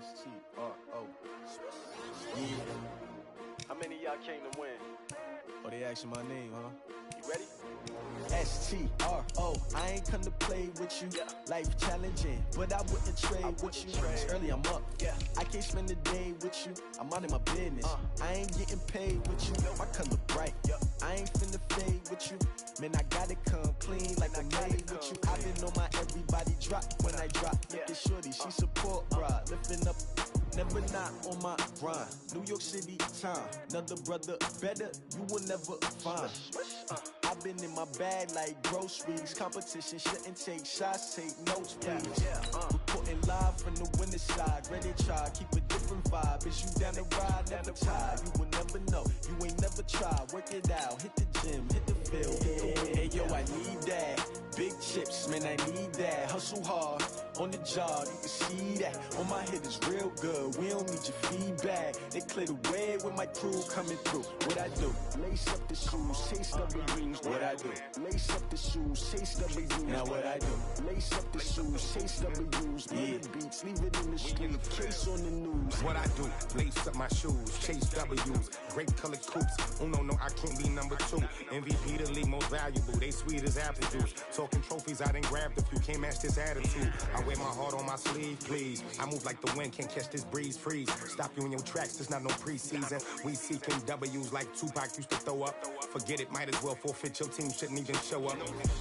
S-T-R-O. Yeah. How many of y'all came to win? Oh, they asking my name, huh? You ready? S-T-R-O. I ain't come to play with you. Yeah. Life challenging, but I wouldn't trade with you. It's early, I'm up. Yeah. I can't spend the day with you. I'm out of my business. I ain't getting paid with you. My color bright. Yeah. I ain't finna fade with you. Man, I gotta come clean like I made with you. I've been on my everybody drop when I drop. Look at shorty, she support ride. Lifting up, never not on my grind. New York City time, another brother better, you will never find. I've been in my bag like groceries. Competition shouldn't take shots, take notes, please. Reporting live from the winter side. Ready to try, keep a different vibe. Is you down the ride, never tired. You will never know, you ain't never tried. Work it out, hit the gym, hit the field, hit the wind. Hey yo, I need that. Big chips, man, I need that. Hustle hard, on the job, you can see that. On my head is real good, we don't need your feedback. They clear the way with my crew coming through. What I do? Lace up the shoes, chase W's. What I do? Lace up the shoes, chase W's. Now what I do? Lace up the shoes, chase W's. Yeah. Beats, leave it in the street, case on the news. What I do? Lace up my shoes, chase W's. Great colored coops. Oh no, I can't be number 2. MVP the league most valuable. They sweet as apple juice. Talking trophies, I didn't grab the few. Can't match this attitude. I wear my heart on my sleeve, please. I move like the wind, can't catch this breeze, freeze. Stop you in your tracks, there's not no preseason. We seeking W's like Tupac used to throw up. Forget it, might as well forfeit. Your team shouldn't even show up.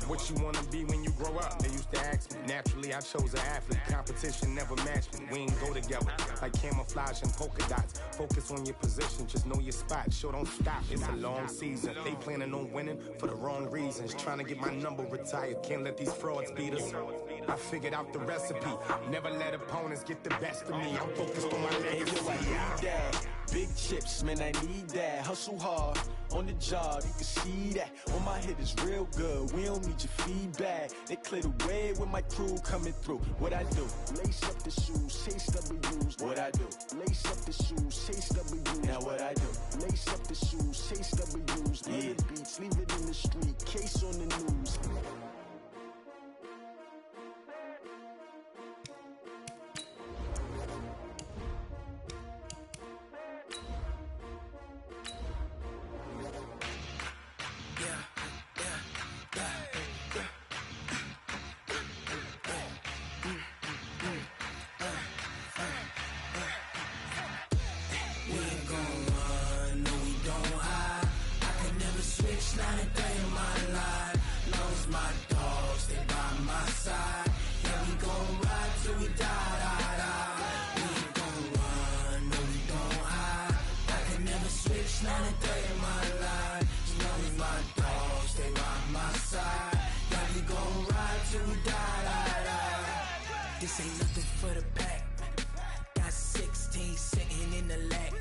What you wanna be when you grow up? They used to ask me. Naturally, I chose an athlete. Competition never matched me. We ain't go together like camouflage and polka dots. Focus on your position, just know your spot. Sure, don't stop. It's a long season. They planning on winning for the wrong reasons. Trying to get my number retired. Can't let these frauds beat us. I figured out the recipe. Never let opponents get the best of me. I'm focused on my legacy. Hey, yo, I need that. Big chips, man, I need that. Hustle hard, on the job, you can see that. On my head is real good, we don't need your feedback. They clear the way with my crew coming through. What I do? Lace up the shoes, chase W's. What I do? Lace up the shoes, chase W's. Now what I do? Lace up the shoes, chase W's. Yeah. Beats, leave it in the street, case on the news. This ain't nothing for the pack. Got 16 sitting in the lap.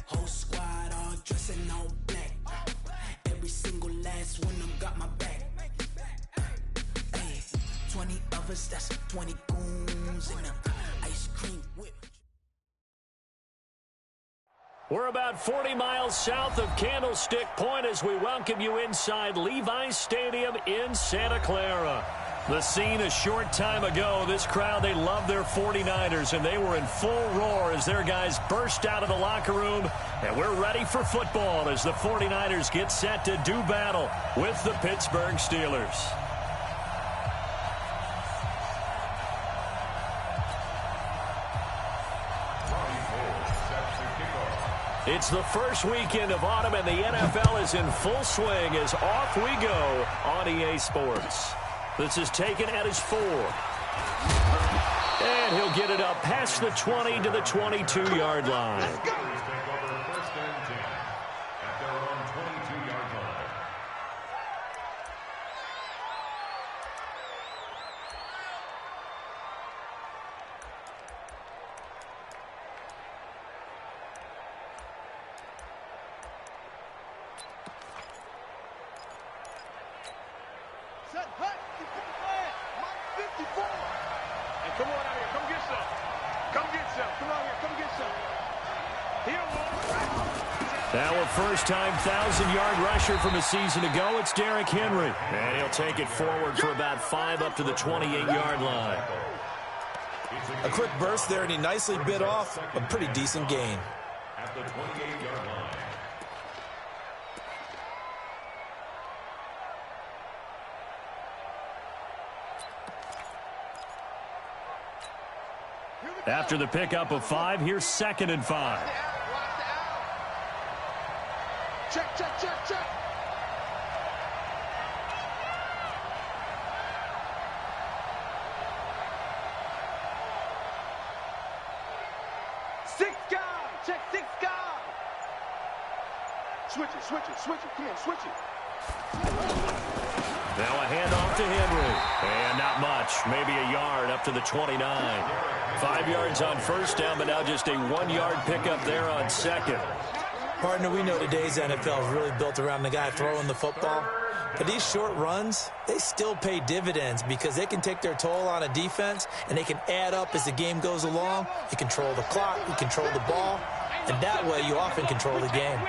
Whole squad all dressing all black. Every single last one of them got my back. Hey, 20 of us, that's 20 goons in the ice cream whip. We're about 40 miles south of Candlestick Point as we welcome you inside Levi's Stadium in Santa Clara. The scene a short time ago, this crowd, they love their 49ers, and they were in full roar as their guys burst out of the locker room. And we're ready for football as the 49ers get set to do battle with the Pittsburgh Steelers. It's the first weekend of autumn, and the NFL is in full swing as off we go on EA Sports. This is taken at his 4. And he'll get it up past the 20 to the 22-yard line. Let's go. First and 10 at their own 22-yard line. Set, hut, he's 55, Mike 54. And come on out here, come get some. Come get some. Come out here, come get some. Here, Now a first-time 1,000-yard rusher from a season ago, it's Derrick Henry. And he'll take it forward for about 5 up to the 28-yard line. A quick burst there, and he nicely bit off a pretty decent gain. At the 28-yard line. After the pickup of 5, here's 2nd and 5. Check, check, check, check. Six guys. Check six guys. Switch it, switch it, switch it. Come on, switch it. Now a handoff to Henry. And not much. Maybe a yard up to the 29. 5 yards on first down, but now just a 1-yard pickup there on 2nd. Partner, we know today's NFL is really built around the guy throwing the football. But these short runs, they still pay dividends because they can take their toll on a defense, and they can add up as the game goes along. You control the clock, you control the ball, and that way you often control the game.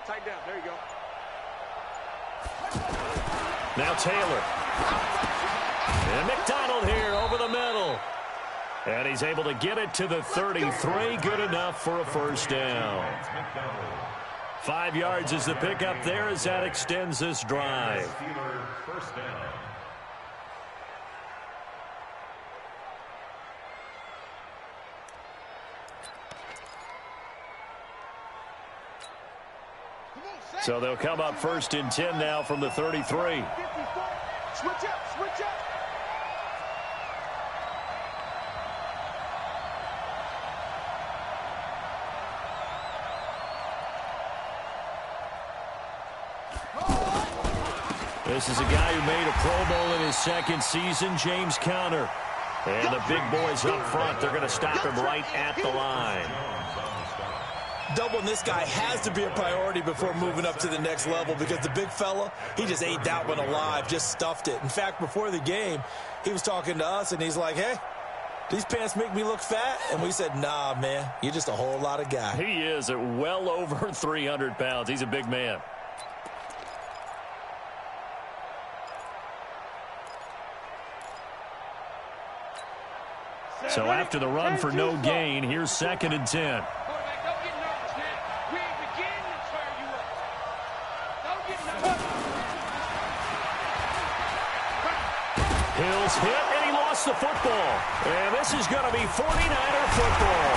Tighten down. There you go. Now Taylor. And McDonald here over the middle. And he's able to get it to the 33. Good enough for a first down. 5 yards is the pickup there as that extends this drive. First down. So they'll come up 1st and 10 now from the 33. Switch up, switch up. This is a guy who made a Pro Bowl in his 2nd season, James Conner. And the big boys up front, they're going to stop him right at the line. Doubling this guy has to be a priority before moving up to the next level because the big fella, he just ate that one alive, just stuffed it. In fact, before the game, he was talking to us, and he's like, hey, these pants make me look fat? And we said, nah, man, you're just a whole lot of guy. He is at well over 300 pounds. He's a big man. So after the run for no gain, here's 2nd and 10. Hill's hit, and he lost the football. And this is going to be 49er football.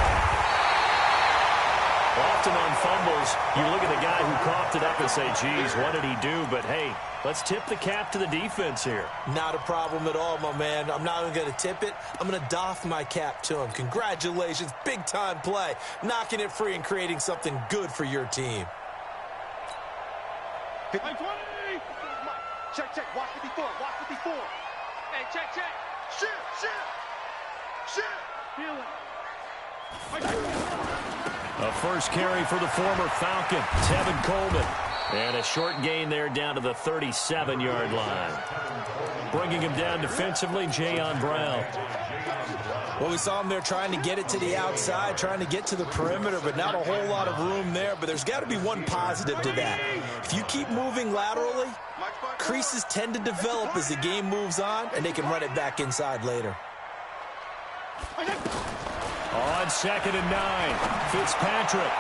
Often on fumbles, you look at the guy who coughed it up and say, geez, what did he do? But, hey, let's tip the cap to the defense here. Not a problem at all, my man. I'm not even going to tip it. I'm going to doff my cap to him. Congratulations, big-time play. Knocking it free and creating something good for your team. Check, check. Watch it before. Watch it before. Hey, check, check. Shit. A first carry for the former Falcon, Tevin Coleman. And a short gain there down to the 37-yard line. Bringing him down defensively, Jayon Brown. Well, we saw him there trying to get it to the outside, trying to get to the perimeter, but not a whole lot of room there. But there's got to be one positive to that. If you keep moving laterally, creases tend to develop as the game moves on, and they can run it back inside later. On 2nd and 9, Fitzpatrick.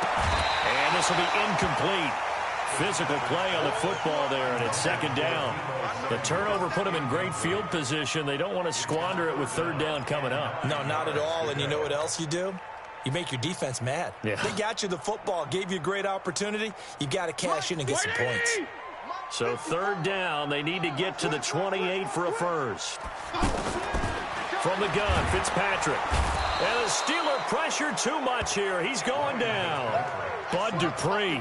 And this will be incomplete. Physical play on the football there, and it's 2nd down. The turnover put them in great field position. They don't want to squander it with 3rd down coming up. No, not at all. And you know what else you do? You make your defense mad. Yeah. They got you the football, gave you a great opportunity. You got to cash in and get some points. So 3rd down, they need to get to the 28 for a first. From the gun, Fitzpatrick. And the Steeler pressure too much here. He's going down. Bud Dupree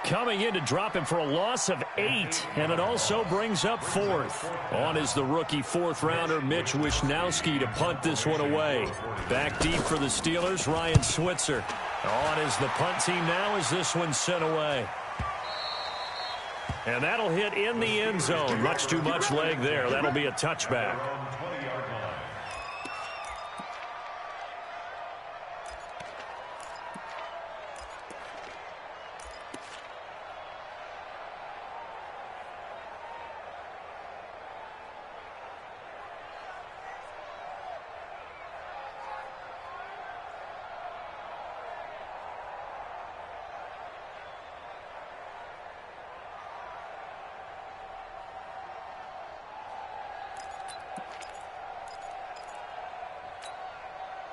coming in to drop him for a loss of 8, and it also brings up 4th. On is the rookie 4th-rounder Mitch Wishnowsky to punt this one away. Back deep for the Steelers, Ryan Switzer. On is the punt team now as this one's sent away. And that'll hit in the end zone. Much too much leg there. That'll be a touchback.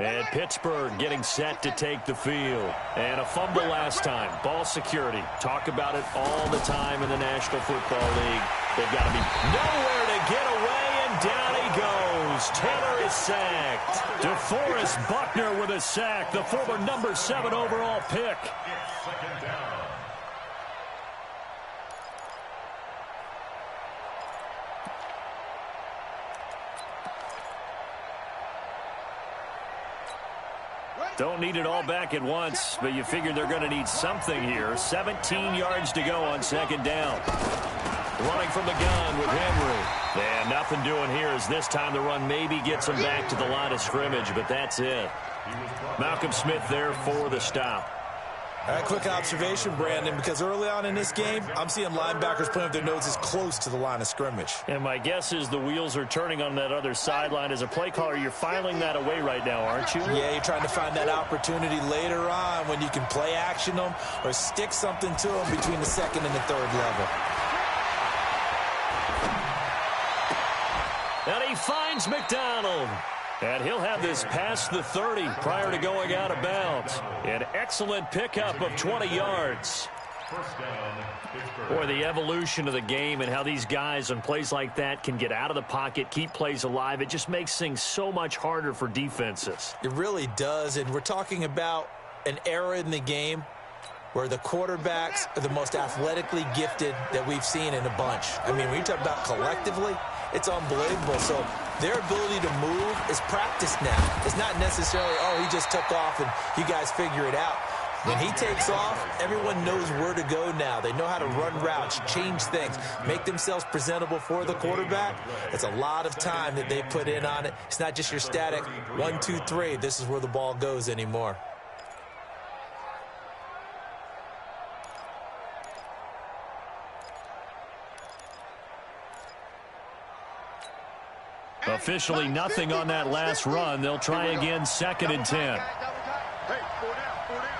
And Pittsburgh getting set to take the field. And a fumble last time. Ball security. Talk about it all the time in the National Football League. They've got to be nowhere to get away, and down he goes. Taylor is sacked. DeForest Buckner with a sack, the former number 7 overall pick. Second down. Don't need it all back at once, but you figure they're going to need something here. 17 yards to go on second down. Running from the gun with Henry. And nothing doing here as this time the run maybe gets him back to the line of scrimmage, but that's it. Malcolm Smith there for the stop. All right, quick observation, Brandon, because early on in this game, I'm seeing linebackers playing with their noses close to the line of scrimmage. And my guess is the wheels are turning on that other sideline. As a play caller, you're filing that away right now, aren't you? Yeah, you're trying to find that opportunity later on when you can play action them or stick something to them between the second and the third level. And he finds McDonald. And he'll have this past the 30 prior to going out of bounds. An excellent pickup of 20 yards. First down, Pittsburgh. Boy, the evolution of the game and how these guys on plays like that can get out of the pocket, keep plays alive, it just makes things so much harder for defenses. It really does, and we're talking about an era in the game where the quarterbacks are the most athletically gifted that we've seen in a bunch. I mean, when you talk about collectively, it's unbelievable. So their ability to move is practiced now. It's not necessarily, oh, he just took off and you guys figure it out. When he takes off, everyone knows where to go now. They know how to run routes, change things, make themselves presentable for the quarterback. It's a lot of time that they put in on it. It's not just your static 1, 2, 3. This is where the ball goes anymore. Officially nothing on that last run. They'll try again, 2nd and 10. Hey, 4 down, 4 down.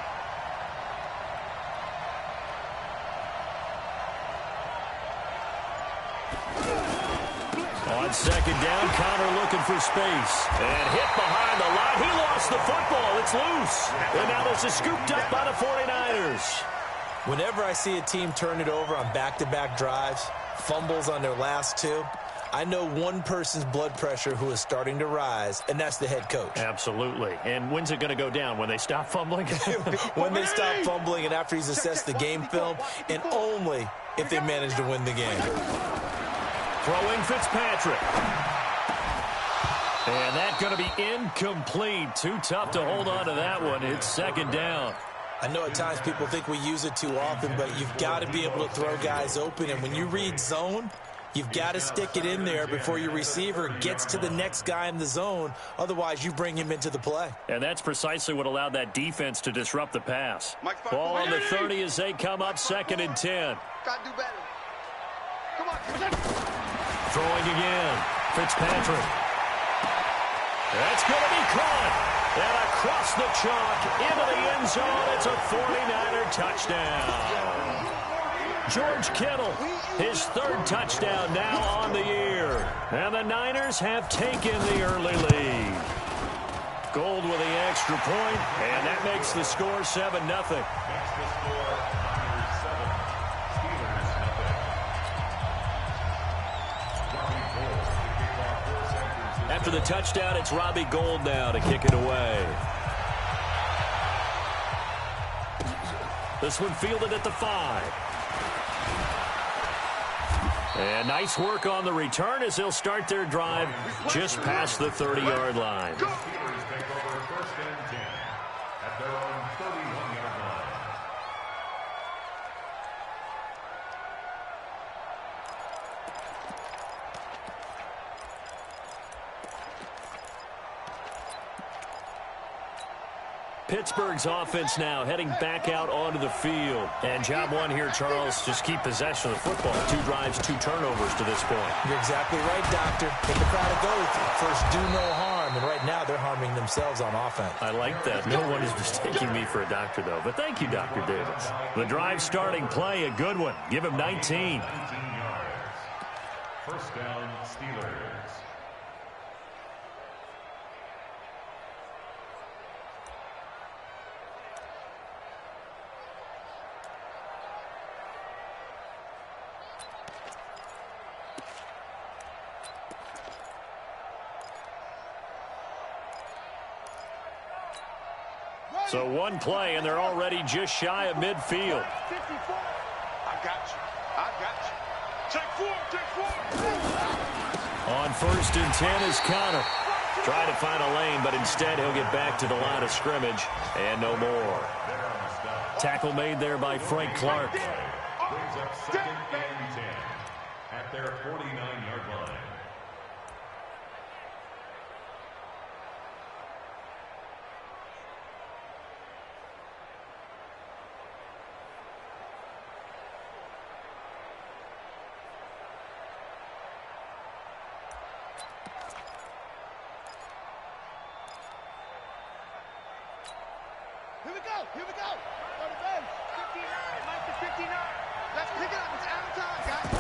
On 2nd down, Connor looking for space. And hit behind the line. He lost the football. It's loose. And now this is scooped up by the 49ers. Whenever I see a team turn it over on back-to-back drives, fumbles on their last 2, I know one person's blood pressure who is starting to rise, and that's the head coach. Absolutely. And when's it going to go down? When they stop fumbling? When they stop fumbling and after he's assessed the game film, and only if they manage to win the game. Throwing Fitzpatrick. And that's going to be incomplete. Too tough to hold on to that one. It's 2nd down. I know at times people think we use it too often, but you've got to be able to throw guys open. And when you read zone, you've got to stick it in there before your receiver gets to the next guy in the zone. Otherwise, you bring him into the play. And that's precisely what allowed that defense to disrupt the pass. Ball on the 30 as they come up, 2nd and 10. Got to do better. Come on. Throwing again. Fitzpatrick. That's going to be caught. And across the chalk into the end zone. It's a 49er touchdown. George Kittle, his 3rd touchdown now on the year. And the Niners have taken the early lead. Gold with the extra point, and that makes the score 7-0. That's the score. Niners 7, Steelers nothing. Robbie Gould to kick off for San Francisco. After the touchdown, it's Robbie Gould now to kick it away. This one fielded at the 5. And nice work on the return as they'll start their drive just past the 30-yard line. Steelers take over 1st and 10 at their own 31-yard line. Pittsburgh's offense now heading back out onto the field. And job one here, Charles, just keep possession of the football. 2 drives, 2 turnovers to this point. You're exactly right, Doctor. Get the crowd to go. First, do no harm. And right now, they're harming themselves on offense. I like that. No one is mistaking me for a doctor, though. But thank you, Dr. Davis. The drive starting play, a good one. Give him 19. 19 yards. First down, Steelers. So one play, and they're already just shy of midfield. 54. I got you. I got you. Take four. Take four. On 1st and 10 is Connor. Trying to find a lane, but instead he'll get back to the line of scrimmage and no more. Tackle made there by Frank Clark. Brings up 2nd and 10 at their 49-yard line. Here we go. Here we go. Go to base. 59. Mike to 59. Let's pick it up. It's out of time, guys.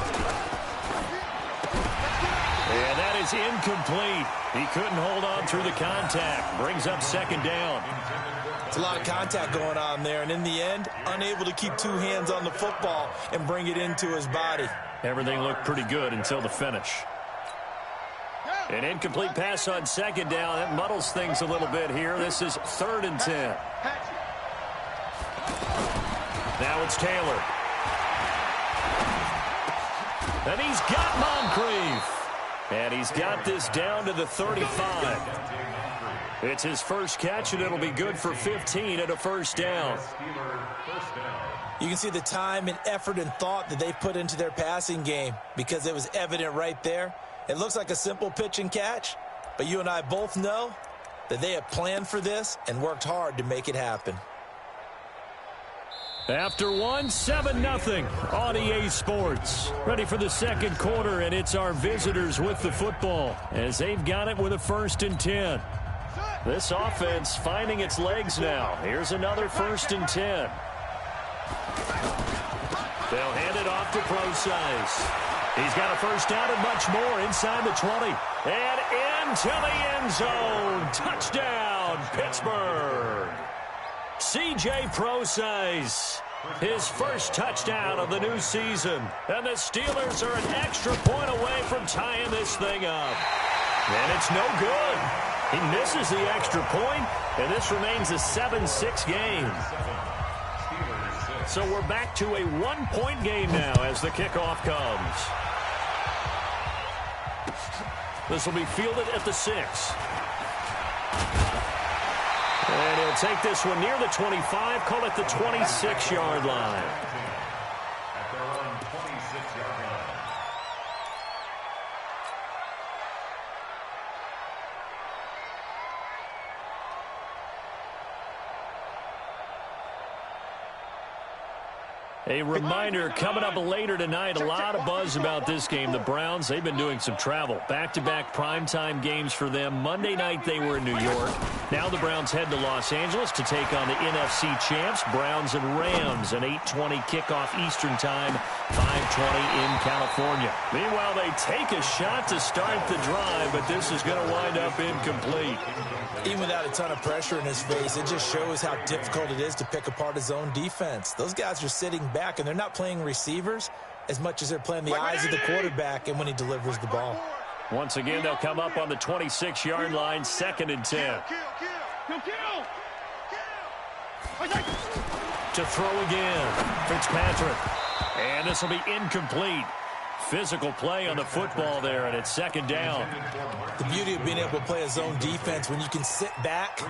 And that is incomplete. He couldn't hold on through the contact. Brings up 2nd down. It's a lot of contact going on there, and in the end, unable to keep 2 hands on the football and bring it into his body. Everything looked pretty good until the finish. An incomplete pass on 2nd down. That muddles things a little bit here. This is 3rd and 10. Now it's Taylor. And he's got Moncrief. And he's got this down to the 35. It's his first catch, and it'll be good for 15 and a 1st down. You can see the time and effort and thought that they've put into their passing game because it was evident right there. It looks like a simple pitch and catch, but you and I both know that they have planned for this and worked hard to make it happen. After 7-0 on EA Sports. Ready for the 2nd quarter, and it's our visitors with the football as they've got it with a 1st and 10. This offense finding its legs now. Here's another 1st and 10. They'll hand it off to Procise. He's got a 1st down and much more inside the 20. And into the end zone. Touchdown, Pittsburgh. C.J. Procise, his first touchdown of the new season. And the Steelers are an extra point away from tying this thing up. And it's no good. He misses the extra point, and this remains a 7-6 game. So we're back to a 1-point game now as the kickoff comes. This will be fielded at the 6. And he'll take this one near the 25, call it the 26-yard line. At their own 26-yard line. A reminder, coming up later tonight, a lot of buzz about this game. The Browns, they've been doing some travel. Back-to-back primetime games for them. Monday night they were in New York. Now the Browns head to Los Angeles to take on the NFC champs, Browns and Rams. An 8:20 kickoff Eastern time, 5:20 in California. Meanwhile, they take a shot to start the drive, but this is going to wind up incomplete. Even without a ton of pressure in his face, it just shows how difficult it is to pick apart his own defense. Those guys are sitting back, and they're not playing receivers as much as they're playing the eyes of the quarterback and when he delivers the ball. Once again, they'll come up on the 26-yard line, 2nd and 10. To throw again, Fitzpatrick. And this will be incomplete. Physical play on the football there, and it's 2nd down. The beauty of being able to play a zone defense when you can sit back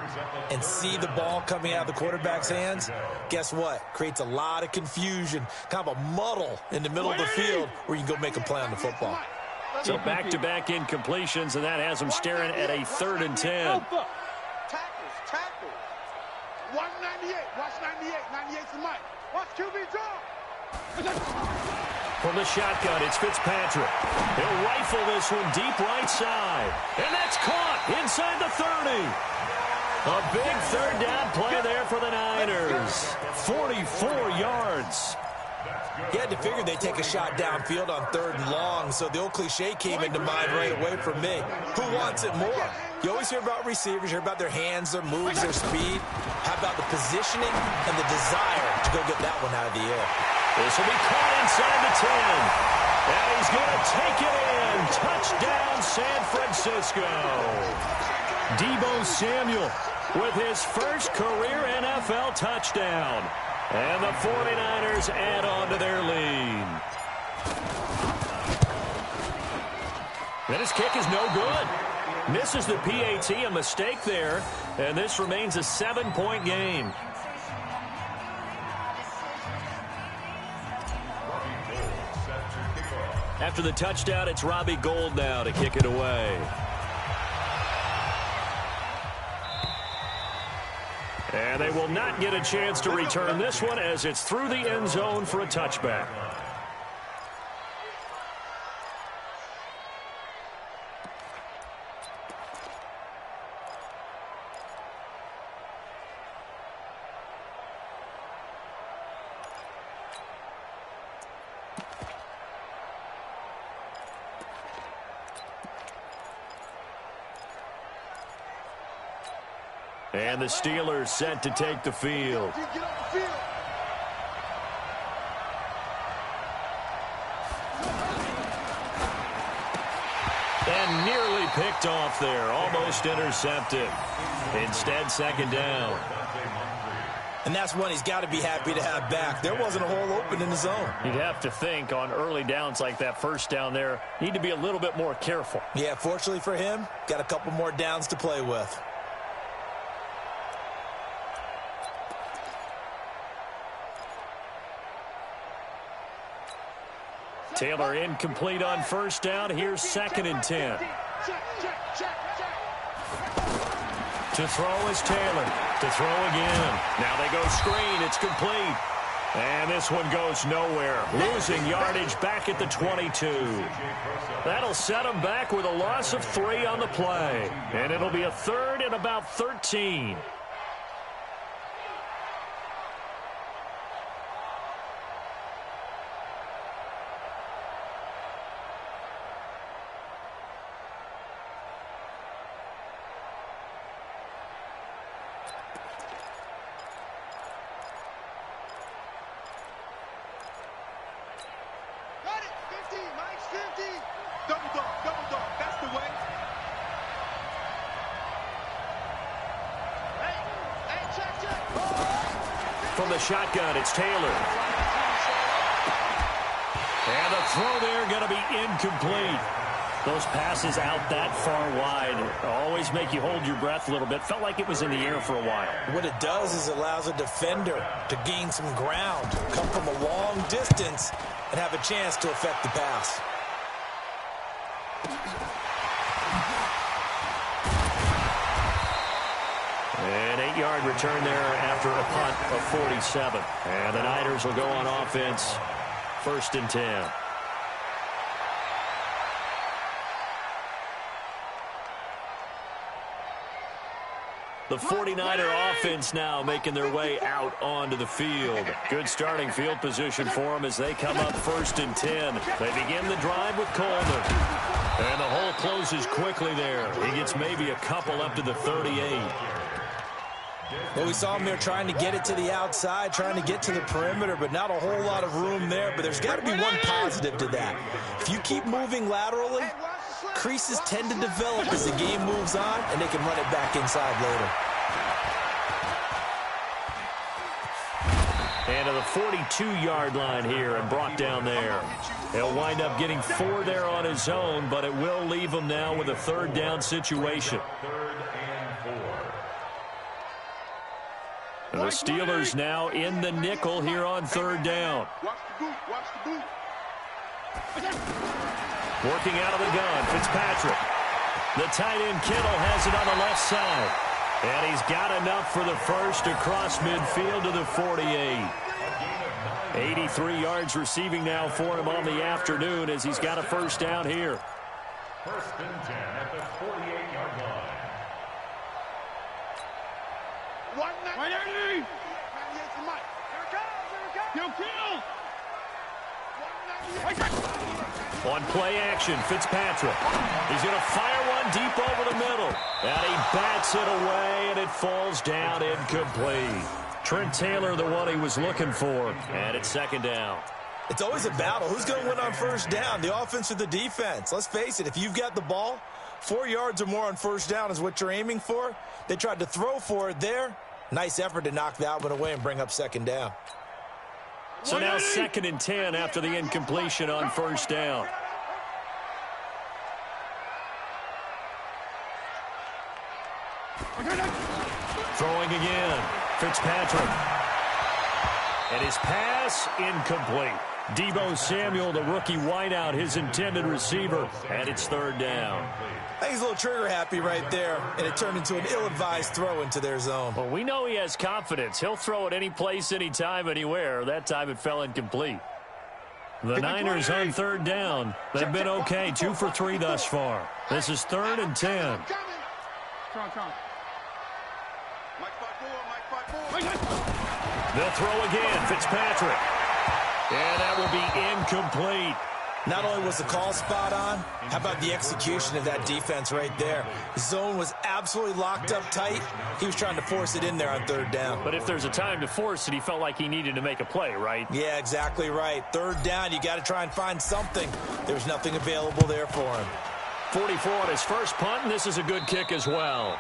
and see the ball coming out of the quarterback's hands, guess what? Creates a lot of confusion, kind of a muddle in the middle of the field where you can go make a play on the football. So back-to-back incompletions, and that has them staring at a 3rd and 10. Tackles. Watch 98. Watch 98. 98's the mic. Watch QB draw. From the shotgun, it's Fitzpatrick. He'll rifle this one deep right side. And that's caught inside the 30. A big 3rd down play there for the Niners. 44 yards. You had to figure they'd take a shot downfield on 3rd and long, so the old cliche came into mind right away for me. Who wants it more? You always hear about receivers, you hear about their hands, their moves, their speed. How about the positioning and the desire to go get that one out of the air? This will be caught inside the 10. And he's going to take it in. Touchdown, San Francisco. Deebo Samuel with his first career NFL touchdown. And the 49ers add on to their lead. And his kick is no good. Misses the PAT, a mistake there, and this remains a 7-point game. After the touchdown, it's Robbie Gould now to kick it away. And they will not get a chance to return this one as it's through the end zone for a touchback. And the Steelers set to take the field. And nearly picked off there. Almost intercepted. Instead, second down. And that's one he's got to be happy to have back. There wasn't a hole open in the zone. You'd have to think on early downs like that first down there, need to be a little bit more careful. Yeah, fortunately for him, got a couple more downs to play with. Taylor incomplete on first down. Here's 2nd and 10. To throw is Taylor. To throw again. Now they go screen. It's complete. And this one goes nowhere. Losing yardage back at the 22. That'll set them back with a loss of 3 on the play. And it'll be a 3rd and about 13. From the shotgun, it's Taylor. And the throw there going to be incomplete. Those passes out that far wide always make you hold your breath a little bit. Felt like it was in the air for a while. What it does is it allows a defender to gain some ground, come from a long distance, and have a chance to affect the pass. An 8-yard return there after a punt of 47. And the Niners will go on offense, 1st and 10. The 49er offense now making their way out onto the field. Good starting field position for them as they come up 1st and 10. They begin the drive with Coleman. And the hole closes quickly there. He gets maybe a couple up to the 38. Well, we saw him there trying to get it to the outside, trying to get to the perimeter, but not a whole lot of room there. But there's got to be one positive to that. If you keep moving laterally, creases tend to develop as the game moves on, and they can run it back inside later. And to the 42-yard line here and brought down there. He'll wind up getting 4 there on his own, but it will leave him now with a 3rd down situation. The Steelers now in the nickel here on 3rd down. Working out of the gun, Fitzpatrick. The tight end Kittle has it on the left side. And he's got enough for the first across midfield to the 48. 83 yards receiving now for him on the afternoon as he's got a 1st down here. 1st and 10 at the 48-yard line. 190. On play action, Fitzpatrick. He's going to fire one deep over the middle. And he bats it away, and it falls down incomplete. Trent Taylor, the one he was looking for. And it's 2nd down. It's always a battle. Who's going to win on 1st down, the offense or the defense? Let's face it, if you've got the ball, 4 yards or more on first down is what you're aiming for. They tried to throw for it there. Nice effort to knock that one away and bring up second down. So now 2nd and 10 after the incompletion on first down. Throwing again. Fitzpatrick. And his pass incomplete. Deebo Samuel, the rookie wideout, his intended receiver, and it's 3rd down. I think he's a little trigger happy right there, and it turned into an ill-advised throw into their zone. Well, we know he has confidence. He'll throw it any place, anytime, anywhere. That time it fell incomplete. The Niners on 3rd down. They've been okay, 2 for 3 thus far. This is 3rd and 10. They'll throw again. Fitzpatrick. And that will be incomplete. Not only was the call spot on, how about the execution of that defense right there? The zone was absolutely locked up tight. He was trying to force it in there on 3rd down. But if there's a time to force it, he felt like he needed to make a play, right? Yeah, exactly right. 3rd down, you got to try and find something. There's nothing available there for him. 44 on his first punt, and this is a good kick as well.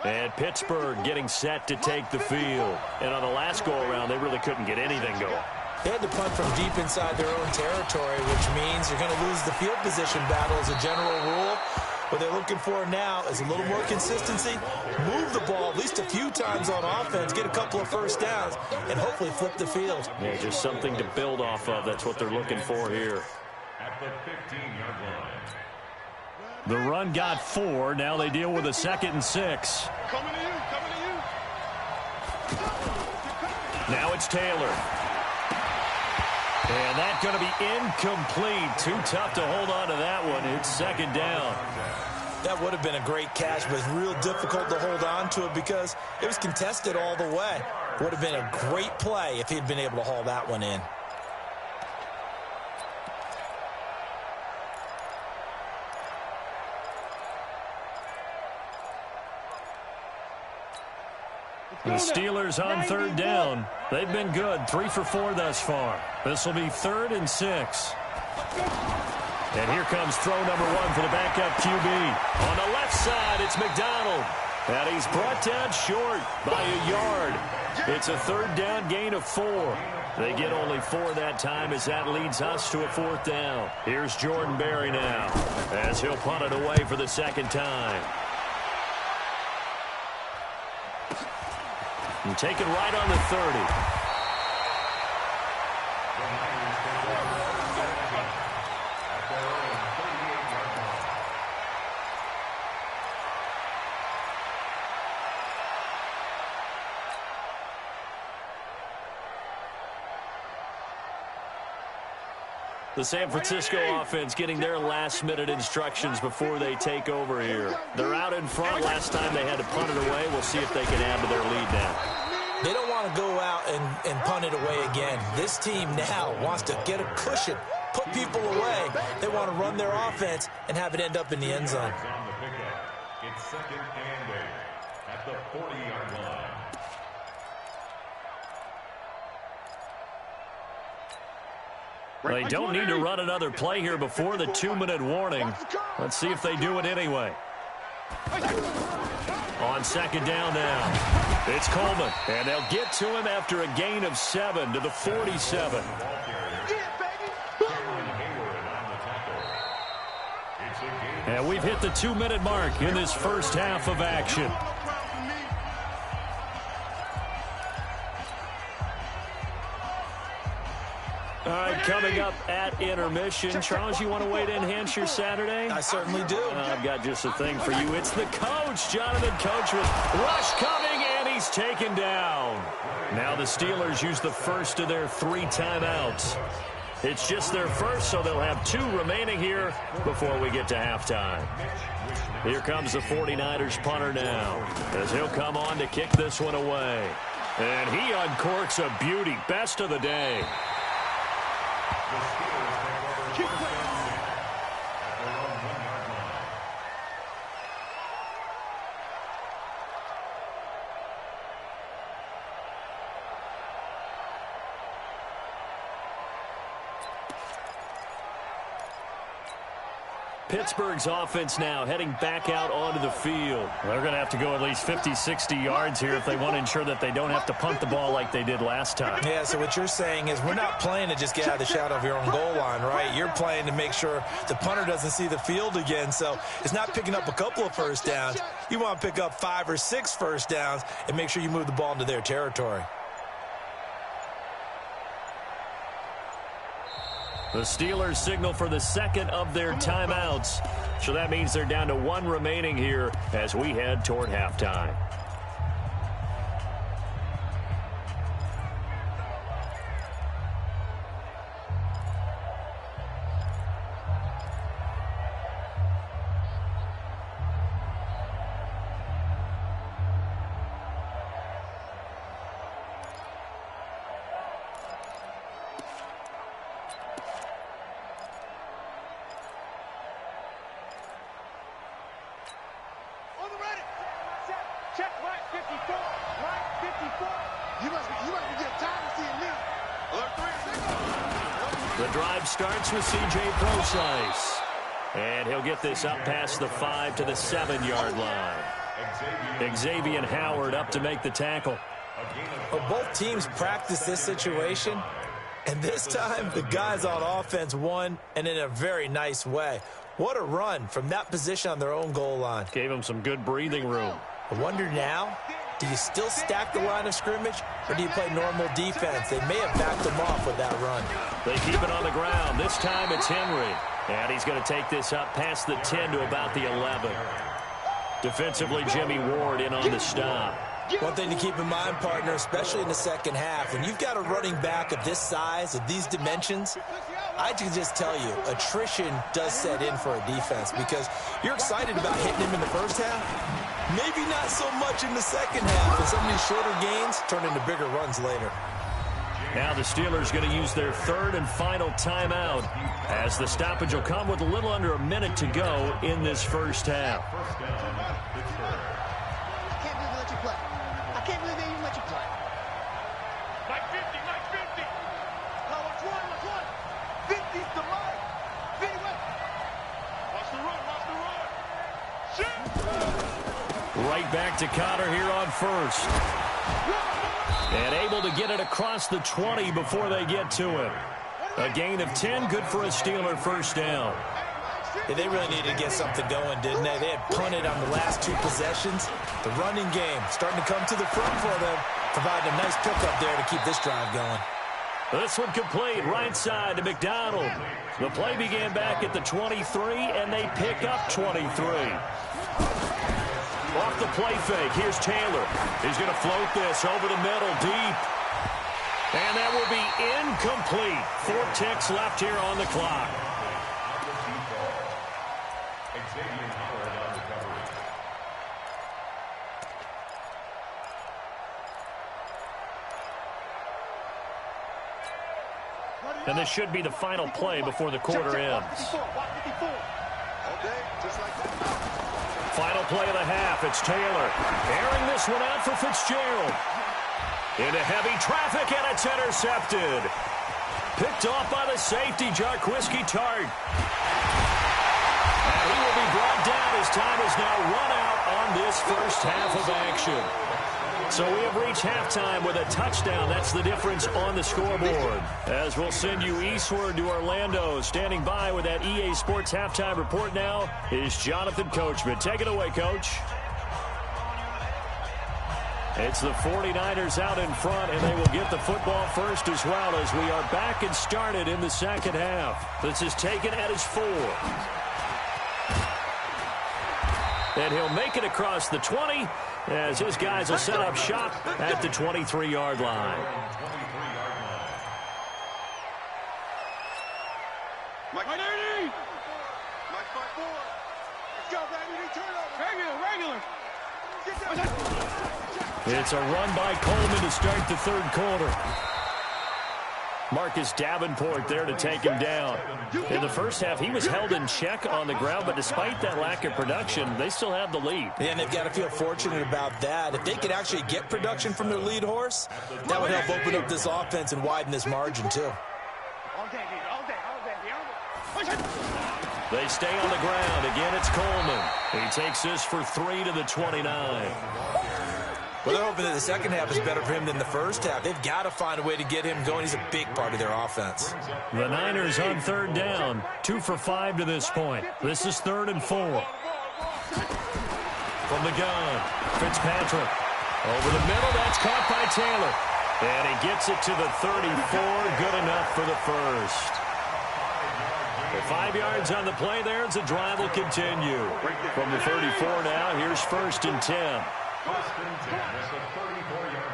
And Pittsburgh getting set to take the field. And on the last go-around, they really couldn't get anything going. They had to punt from deep inside their own territory, which means you're going to lose the field position battle as a general rule. What they're looking for now is a little more consistency, move the ball at least a few times on offense, get a couple of first downs, and hopefully flip the field. Yeah, just something to build off of. That's what they're looking for here. At the 15-yard line. The run got 4. Now they deal with a 2nd and 6. Coming to you, coming to you. Now it's Taylor. And that's going to be incomplete. Too tough to hold on to that one. It's 2nd down. That would have been a great catch, but real difficult to hold on to it because it was contested all the way. Would have been a great play if he'd been able to haul that one in. The Steelers on 3rd down. They've been good, 3 for 4 thus far. This will be 3rd and 6. And here comes throw number 1 for the backup QB. On the left side, it's McDonald. And he's brought down short by a yard. It's a 3rd down gain of 4. They get only 4 that time as that leads us to a 4th down. Here's Jordan Berry now as he'll punt it away for the 2nd time. And take it right on the 30. The San Francisco offense getting their last-minute instructions before they take over here. They're out in front. Last time they had to punt it away. We'll see if they can add to their lead now. They don't want to go out and punt it away again. This team now wants to get a cushion, put people away. They want to run their offense and have it end up in the end zone. It's 2nd and 8 at the 40-yard line. They don't need to run another play here before the 2-minute warning. Let's see if they do it anyway. On 2nd down now, it's Coleman. And they'll get to him after a gain of 7 to the 47. And we've hit the 2-minute mark in this first half of action. All right, coming up at intermission. Charles, you want to wait to enhance your Saturday? I certainly do. I've got just a thing for you. It's the coach, Jonathan Coach, with rush coming, and he's taken down. Now the Steelers use the first of their 3 timeouts. It's just their first, so they'll have 2 remaining here before we get to halftime. Here comes the 49ers punter now, as he'll come on to kick this one away. And he uncorks a beauty. Best of the day. The Steelers take over Pittsburgh's offense now heading back out onto the field. They're going to have to go at least 50, 60 yards here if they want to ensure that they don't have to punt the ball like they did last time. Yeah, so what you're saying is we're not playing to just get out of the shadow of your own goal line, right? You're playing to make sure the punter doesn't see the field again. So it's not picking up a couple of first downs. You want to pick up 5 or 6 first downs and make sure you move the ball into their territory. The Steelers signal for the second of their timeouts. So that means they're down to 1 remaining here as we head toward halftime. Check right 54. Right 54. You must be getting tired of seeing me. The drive starts with C.J. Procise. And he'll get this up past the 5 to the 7-yard line. Xavier Howard up to make the tackle. Well, both teams practice this situation, and this time the guys on offense won, and in a very nice way. What a run from that position on their own goal line. Gave them some good breathing room. I wonder now, do you still stack the line of scrimmage, or do you play normal defense? They may have backed them off with that run. They keep it on the ground. This time it's Henry. And he's going to take this up past the 10 to about the 11. Defensively, Jimmy Ward in on the stop. One thing to keep in mind, partner, especially in the second half, when you've got a running back of this size, of these dimensions, I can just tell you, attrition does set in for a defense because you're excited about hitting him in the first half. Maybe not so much in the second half, and some of these shorter gains turn into bigger runs later. Now the Steelers going to use their third and final timeout as the stoppage will come with a little under a minute to go in this first half. I can't believe they even let you play. Mike 50, Mike 50. Oh, watch one. 50's the Mike. 50 what? Watch the run. Shoot! Right back to Connor here on first. And able to get it across the 20 before they get to him. A gain of 10, good for a Steeler first down. Yeah, they really needed to get something going, didn't they? They had punted on the last 2 possessions. The running game starting to come to the front for them, providing a nice pickup there to keep this drive going. This one complete, right side to McDonald. The play began back at the 23, and they pick up 23. Off the play fake, here's Taylor. He's going to float this over the middle, deep. And that will be incomplete. 4 ticks left here on the clock. And this should be the final play before the quarter ends. Final play of the half. It's Taylor airing this one out for Fitzgerald. Into heavy traffic, and it's intercepted. Picked off by the safety, Jarquiski Tart. And he will be brought down as time is now run out on this first half of action. So we have reached halftime with a touchdown. That's the difference on the scoreboard. As we'll send you eastward to Orlando. Standing by with that EA Sports halftime report now is Jonathan Coachman. Take it away, Coach. It's the 49ers out in front, and they will get the football first as well as we are back and started in the second half. This is taken at his 4. And he'll make it across the 20 as his guys will set up shop at the 23-yard line. Mike 30! Mike 5-4. Let's go, baby. Turnover. Regular. It's a run by Coleman to start the third quarter. Marcus Davenport there to take him down. In the first half, he was held in check on the ground, but despite that lack of production, they still have the lead. Yeah, and they've got to feel fortunate about that. If they could actually get production from their lead horse, that would help open up this offense and widen this margin, too. All day, baby. All day. They stay on the ground. Again, it's Coleman. He takes this for 3 to the 29. Well, they're hoping that the second half is better for him than the first half. They've got to find a way to get him going. He's a big part of their offense. The Niners on third down. 2 for 5 to this point. This is 3rd and 4. From the gun, Fitzpatrick. Over the middle, that's caught by Taylor. And he gets it to the 34. Good enough for the first. The 5 yards on the play there as the drive will continue. From the 34 now, here's 1st and 10. First and 10 at the 34-yard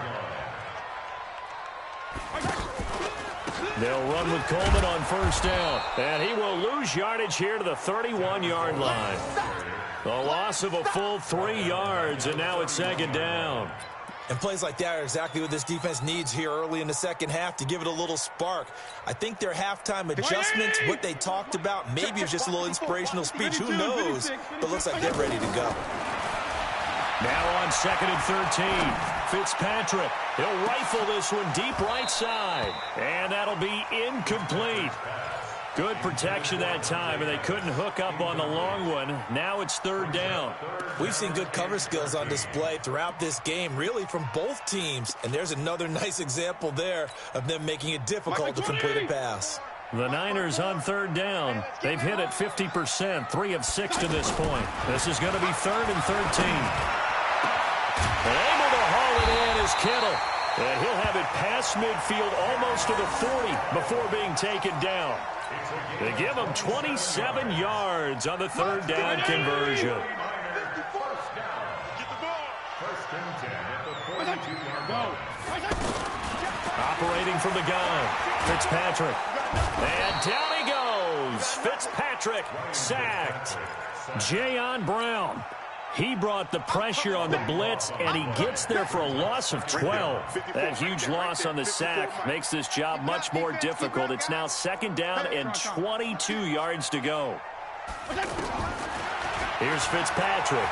line. They'll run with Coleman on 1st down. And he will lose yardage here to the 31-yard line. The loss of a full 3 yards, and now it's 2nd down. And plays like that are exactly what this defense needs here early in the second half to give it a little spark. I think their halftime adjustments, what they talked about, maybe it was just a little inspirational speech. Who knows? But looks like they're ready to go. Now on 2nd and 13. Fitzpatrick. He'll rifle this one deep right side. And that'll be incomplete. Good protection that time, and they couldn't hook up on the long one. Now it's 3rd down. We've seen good cover skills on display throughout this game, really from both teams. And there's another nice example there of them making it difficult to complete a pass. The Niners on 3rd down. They've hit it 50%, 3 of 6 to this point. This is going to be 3rd and 13. And able to haul it in is Kittle. And he'll have it past midfield almost to the 40 before being taken down. They give him 27 yards on the 3rd down conversion. First and 10 at the 42-yard line. Operating from the gun, Fitzpatrick. And down he goes. Fitzpatrick sacked. Jayon Brown. He brought the pressure on the blitz, and he gets there for a loss of 12. That huge loss on the sack makes this job much more difficult. It's now 2nd down and 22 yards to go. Here's Fitzpatrick.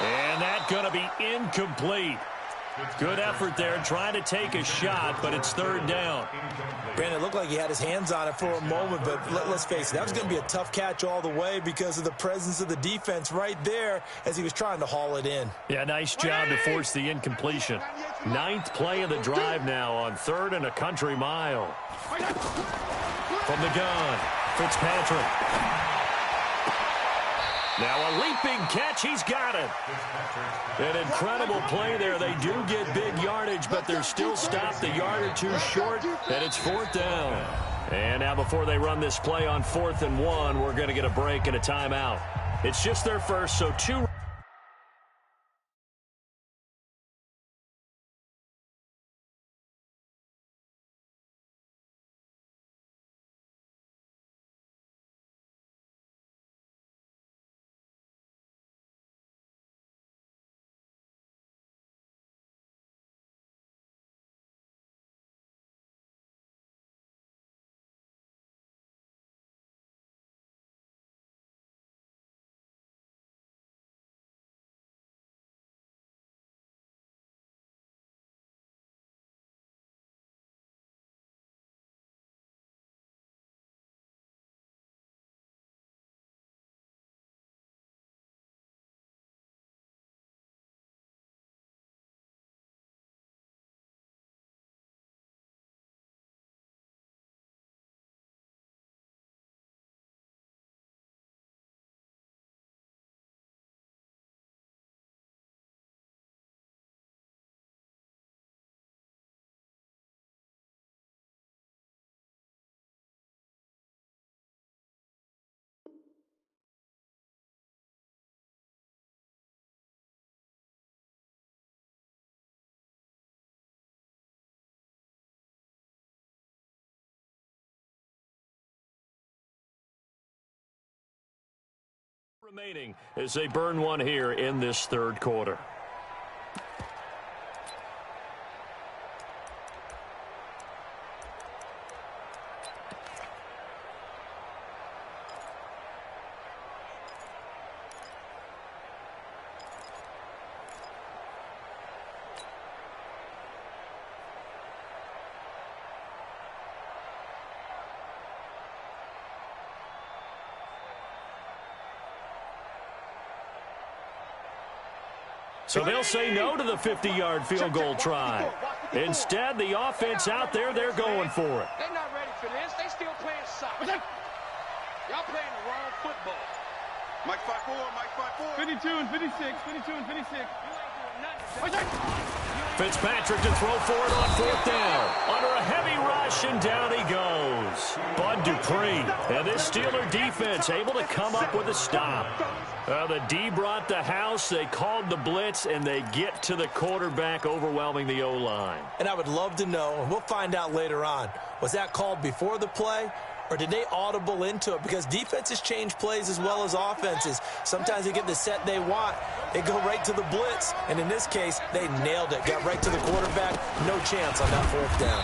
And that's going to be incomplete. Good effort there, trying to take a shot, but it's 3rd down. Brandon, it looked like he had his hands on it for a moment, but let's face it, that was going to be a tough catch all the way because of the presence of the defense right there as he was trying to haul it in. Yeah, nice job to force the incompletion. 9th play of the drive now on 3rd and a country mile. From the gun, Fitzpatrick. Now a leaping catch, he's got it. An incredible play there. They do get big yardage, but they're still stopped a yard or 2 short, and it's 4th down. And now before they run this play on 4th and 1, we're going to get a break and a timeout. It's just their first, so 2. Remaining as they burn one here in this 3rd quarter. So they'll say no to the 50-yard field goal try. Instead, the offense out there, they're going for it. They're not ready for this. They still playing soccer. Y'all playing the wrong football. Mike 5-4, Mike 5-4. 52 and 56, 52 and 56. You ain't doing nothing. Fitzpatrick to throw for it on 4th down. Under a heavy rush, and down he goes. Bud Dupree. And this Steeler defense able to come up with a stop. The D brought the house. They called the blitz, and they get to the quarterback, overwhelming the O-line. And I would love to know, and we'll find out later on, was that called before the play? Or did they audible into it? Because defenses change plays as well as offenses. Sometimes they get the set they want. They go right to the blitz. And in this case, they nailed it. Got right to the quarterback. No chance on that 4th down.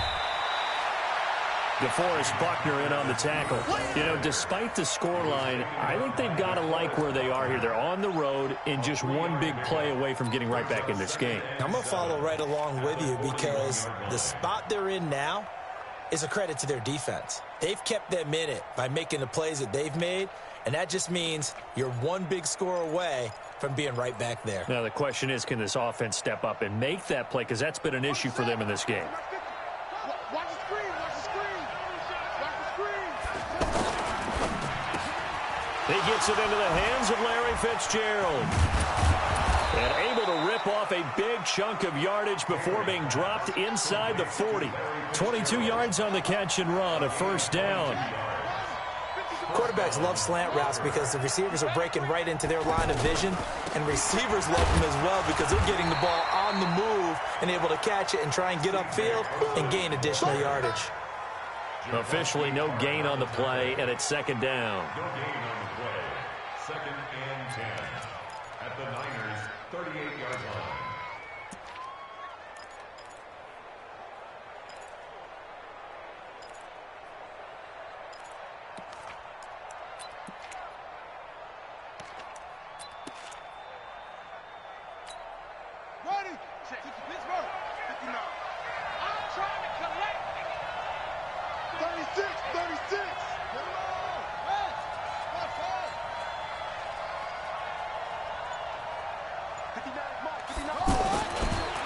DeForest Buckner in on the tackle. You know, despite the scoreline, I think they've got to like where they are here. They're on the road and just one big play away from getting right back in this game. I'm going to follow right along with you because the spot they're in now is a credit to their defense. They've kept them in it by making the plays that they've made, and that just means you're one big score away from being right back there. Now, the question is, can this offense step up and make that play? Because that's been an issue for them in this game. Watch the screen, watch the screen. Watch the screen. He gets it into the hands of Larry Fitzgerald. And able to rip off a big chunk of yardage before being dropped inside the 40. 22 yards on the catch and run, a 1st down. Quarterbacks love slant routes because the receivers are breaking right into their line of vision, and receivers love them as well because they're getting the ball on the move and able to catch it and try and get upfield and gain additional yardage. Officially no gain on the play, and it's 2nd down. No gain on the play. 2nd and 10 at the Niners' 38-yard line. Ready? Pittsburgh. 59. I'm trying to collect. 36, 36. Come on. Rest. Watch out. 59 is marked. 59.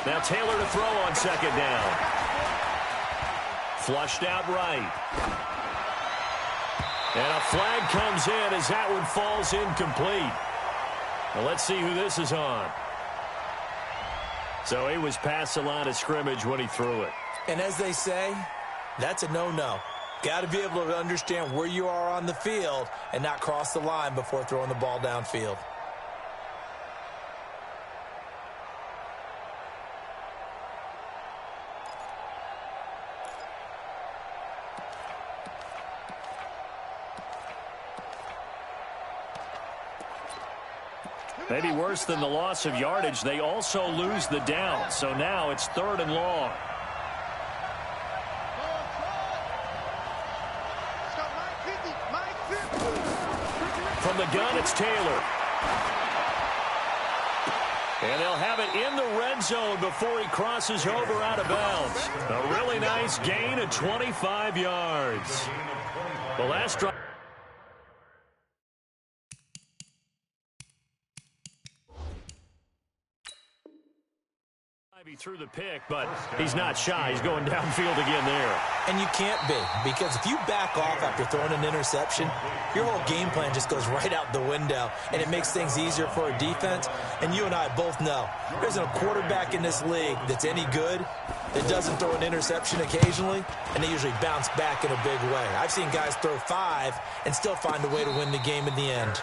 Now Taylor to throw on 2nd down. Flushed out right. And a flag comes in as that one falls incomplete. Well, let's see who this is on. So he was past the line of scrimmage when he threw it. And as they say, that's a no-no. Got to be able to understand where you are on the field and not cross the line before throwing the ball downfield. Maybe worse than the loss of yardage, they also lose the down. So now it's 3rd and long. From the gun, it's Taylor. And they'll have it in the red zone before he crosses over out of bounds. A really nice gain of 25 yards. The last drive. He threw the pick, but he's not shy. He's going downfield again there. And you can't be, because if you back off after throwing an interception, your whole game plan just goes right out the window, and it makes things easier for a defense. And you and I both know there isn't a quarterback in this league that's any good that doesn't throw an interception occasionally, and they usually bounce back in a big way. I've seen guys throw 5 and still find a way to win the game in the end.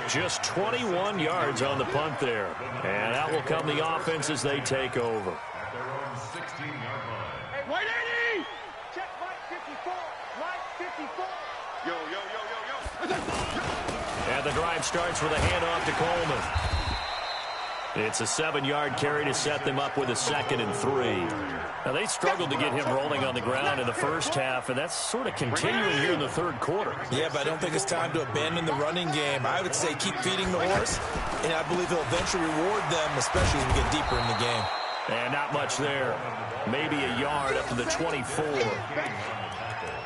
Just 21 yards on the punt there. And out will come the offense as they take over. At their own 16-yard line. Hey, 180! Check Mike 54. Mike 54. Yo, yo, yo, yo, yo. And the drive starts with a handoff to Coleman. It's a 7-yard carry to set them up with a 2nd and 3. Now, they struggled to get him rolling on the ground in the first half, and that's sort of continuing here in the 3rd quarter. Yeah, but I don't think it's time to abandon the running game. I would say keep feeding the horse, and I believe he'll eventually reward them, especially as we get deeper in the game. And not much there. Maybe a yard up to the 24.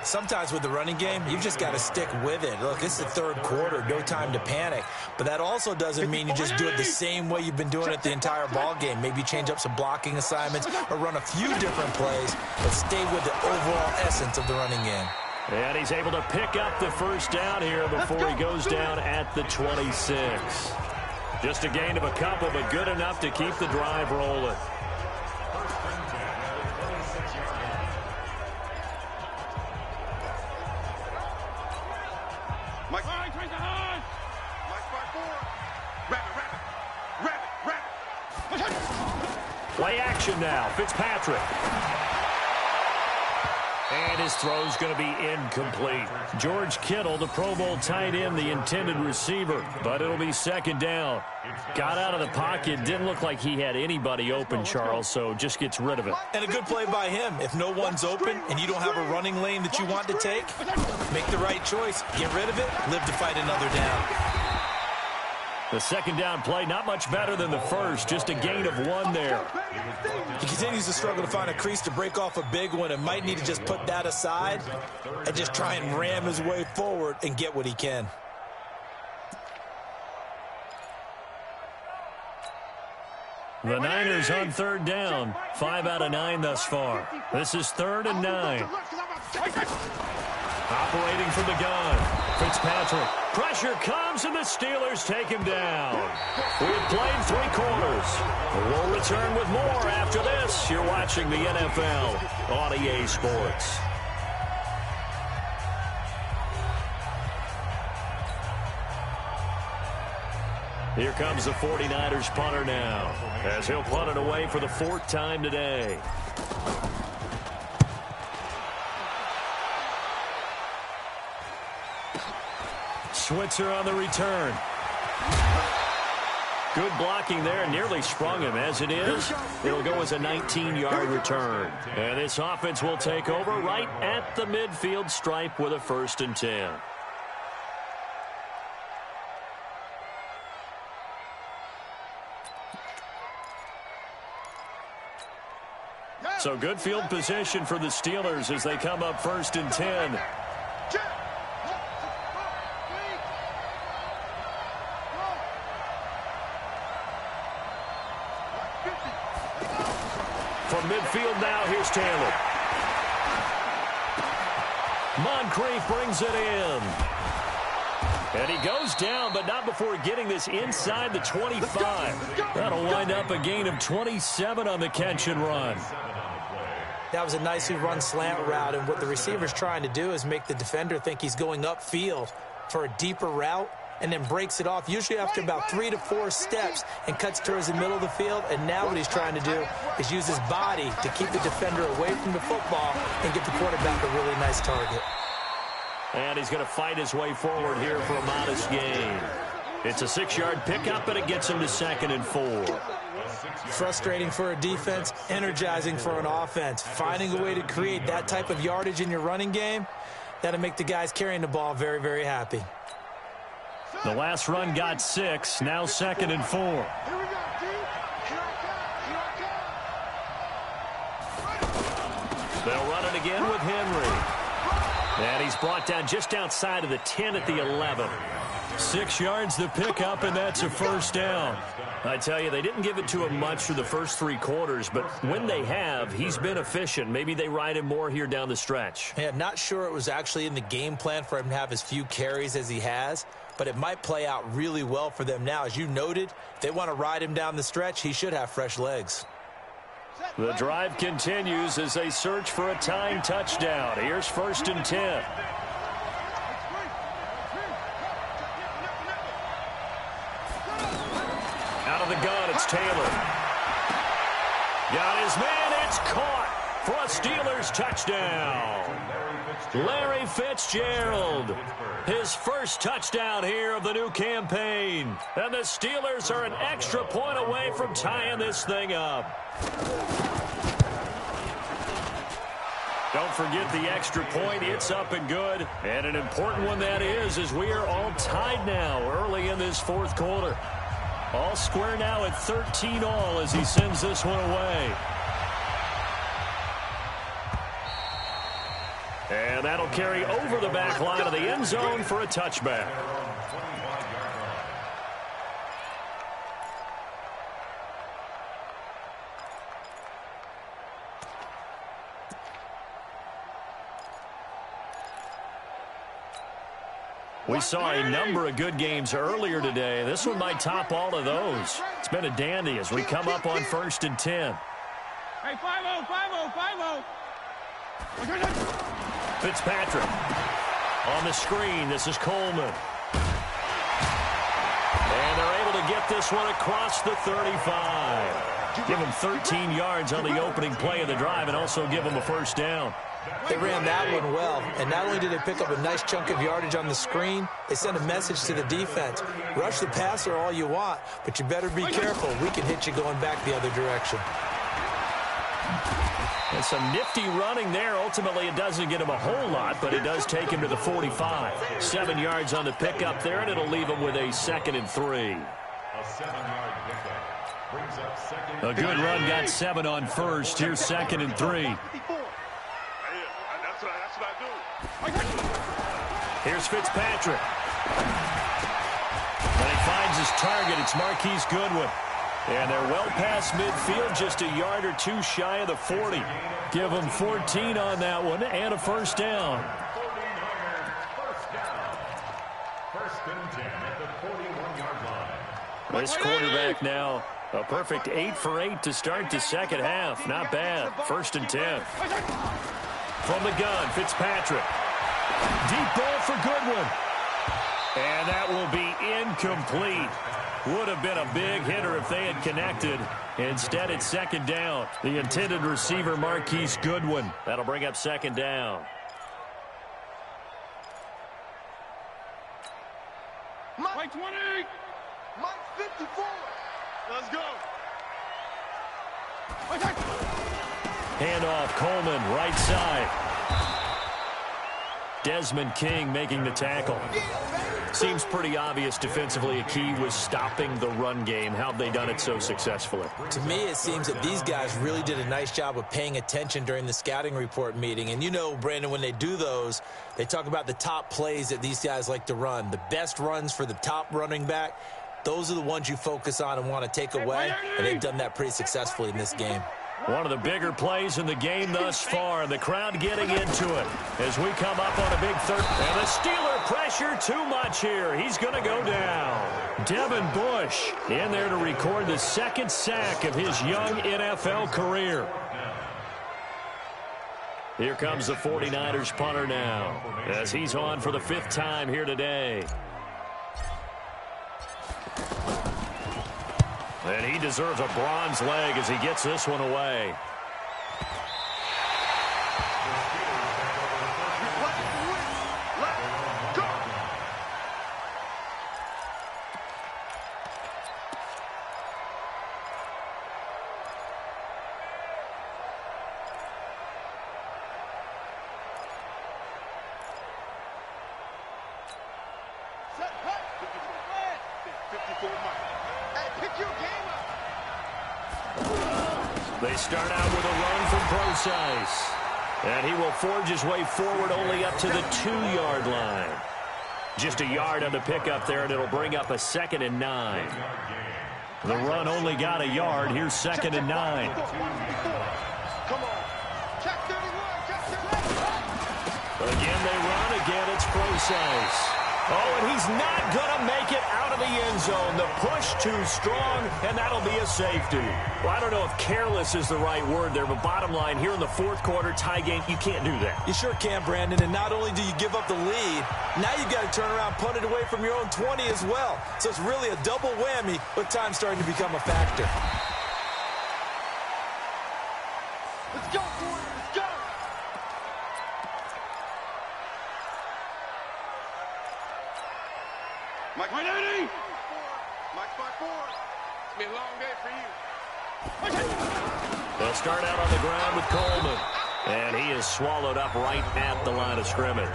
Sometimes with the running game, you've just got to stick with it. Look, it's the third quarter, no time to panic. But that also doesn't mean you just do it the same way you've been doing it the entire ball game. Maybe change up some blocking assignments or run a few different plays, but stay with the overall essence of the running game. And he's able to pick up the first down here before he goes down at the 26. Just a gain of a couple, but good enough to keep the drive rolling. Play action now. Fitzpatrick. And his throw's going to be incomplete. George Kittle, the Pro Bowl tight end, the intended receiver, but it'll be second down. Got out of the pocket. Didn't look like he had anybody open, Charles, so just gets rid of it. And a good play by him. If no one's open and you don't have a running lane that you want to take, make the right choice. Get rid of it. Live to fight another down. The second down play, not much better than the first. Just a gain of 1 there. He continues to struggle to find a crease to break off a big one and might need to just put that aside and just try and ram his way forward and get what he can. The Niners on third down. 5 out of 9 thus far. This is 3rd and 9. Operating from the gun. Fitzpatrick. Pressure comes, and the Steelers take him down. We have played 3 quarters. We'll return with more after this. You're watching the NFL on EA Sports. Here comes the 49ers punter now, as he'll punt it away for the 4th time today. Switzer on the return. Good blocking there, nearly sprung him. As it is, it'll go as a 19-yard return. And this offense will take over right at the midfield stripe with a 1st and 10. So good field position for the Steelers as they come up 1st and 10. From midfield now, here's Taylor. Moncrief brings it in. And he goes down, but not before getting this inside the 25. That'll wind up a gain of 27 on the catch and run. That was a nicely run slant route, and what the receiver's trying to do is make the defender think he's going upfield for a deeper route, and then breaks it off, usually after about 3 to 4 steps, and cuts towards the middle of the field. And now what he's trying to do is use his body to keep the defender away from the football and get the quarterback a really nice target. And he's going to fight his way forward here for a modest gain. It's a 6-yard pickup, and it gets him to 2nd and 4. Frustrating for a defense, energizing for an offense. Finding a way to create that type of yardage in your running game, that'll make the guys carrying the ball very, very happy. The last run got 6, now 2nd and 4. They'll run it again with Henry. And he's brought down just outside of the 10 at the 11. 6 yards the pickup, and that's a 1st down. I tell you, they didn't give it to him much for the first 3 quarters, but when they have, he's been efficient. Maybe they ride him more here down the stretch. Yeah, not sure it was actually in the game plan for him to have as few carries as he has, but it might play out really well for them now. As you noted, if they want to ride him down the stretch, he should have fresh legs. The drive continues as they search for a tying touchdown. Here's 1st and 10. Out of the gun, it's Taylor. Got his man, it's caught for a Steelers touchdown. Larry Fitzgerald, his first touchdown here of the new campaign. And the Steelers are an extra point away from tying this thing up. Don't forget the extra point. It's up and good. And an important one that is, as we are all tied now early in this 4th quarter. All square now at 13 all as he sends this one away. And And that'll carry over the back line of the end zone for a touchback. We saw a number of good games earlier today. This one might top all of those. It's been a dandy as we come up on 1st and 10. Hey, 5-0, 5-0, 5-0. Fitzpatrick on the screen. This is Coleman. And they're able to get this one across the 35. Give them 13 yards on the opening play of the drive and also give them a first down. They ran that one well, and not only did they pick up a nice chunk of yardage on the screen, they sent a message to the defense. Rush the passer all you want, but you better be careful. We can hit you going back the other direction. And some nifty running there. Ultimately, it doesn't get him a whole lot, but it does take him to the 45. 7 yards on the pickup there, and it'll leave him with a 2nd and 3. A 7-yard pickup brings up 2nd. A good run got 7 on first. Here's 2nd and 3. Here's Fitzpatrick. And he finds his target. It's Marquise Goodwin. And they're well past midfield, just a yard or two shy of the 40. Give them 14 on that one and a first down. 49ers first down. 1st and 10 at the 41-yard line. This quarterback now, a perfect 8 for 8 to start the second half. Not bad. 1st and 10. From the gun, Fitzpatrick. Deep ball for Goodwin. And that will be incomplete. Would have been a big hitter if they had connected. Instead, it's 2nd down. The intended receiver, Marquise Goodwin. That'll bring up 2nd down. Mike 20. Mike 54. Let's go. Handoff, Coleman, right side. Desmond King making the tackle. Seems pretty obvious defensively a key was stopping the run game. How have they done it so successfully? To me, it seems that these guys really did a nice job of paying attention during the scouting report meeting. And you know, Brandon, when they do those, they talk about the top plays that these guys like to run. The best runs for the top running back, those are the ones you focus on and want to take away. And they've done that pretty successfully in this game. One of the bigger plays in the game thus far. The crowd getting into it as we come up on a big third. And the Steeler pressure too much here. He's going to go down. Devin Bush in there to record the 2nd sack of his young NFL career. Here comes the 49ers punter now as he's on for the 5th time here today. And he deserves a bronze leg as he gets this one away. They start out with a run from Procise. And he will forge his way forward only up to the 2-yard line. Just a yard on the pickup there, and it'll bring up a 2nd and 9. The run only got a yard. Here's 2nd and 9. Come on. Check 31. Check 31. Again, they run. Again, it's Procise. Oh, and he's not going to make it out of the end zone. The push too strong, and that'll be a safety. Well, I don't know if careless is the right word there, but bottom line, here in the 4th quarter, tie game, you can't do that. You sure can, Brandon, and not only do you give up the lead, now you've got to turn around, punt it away from your own 20 as well. So it's really a double whammy, but time's starting to become a factor. Let's go, boys. Let's go. Mike 180. Mike 54. It's been a long day for you. They'll start out on the ground with Coleman. And he is swallowed up right at the line of scrimmage.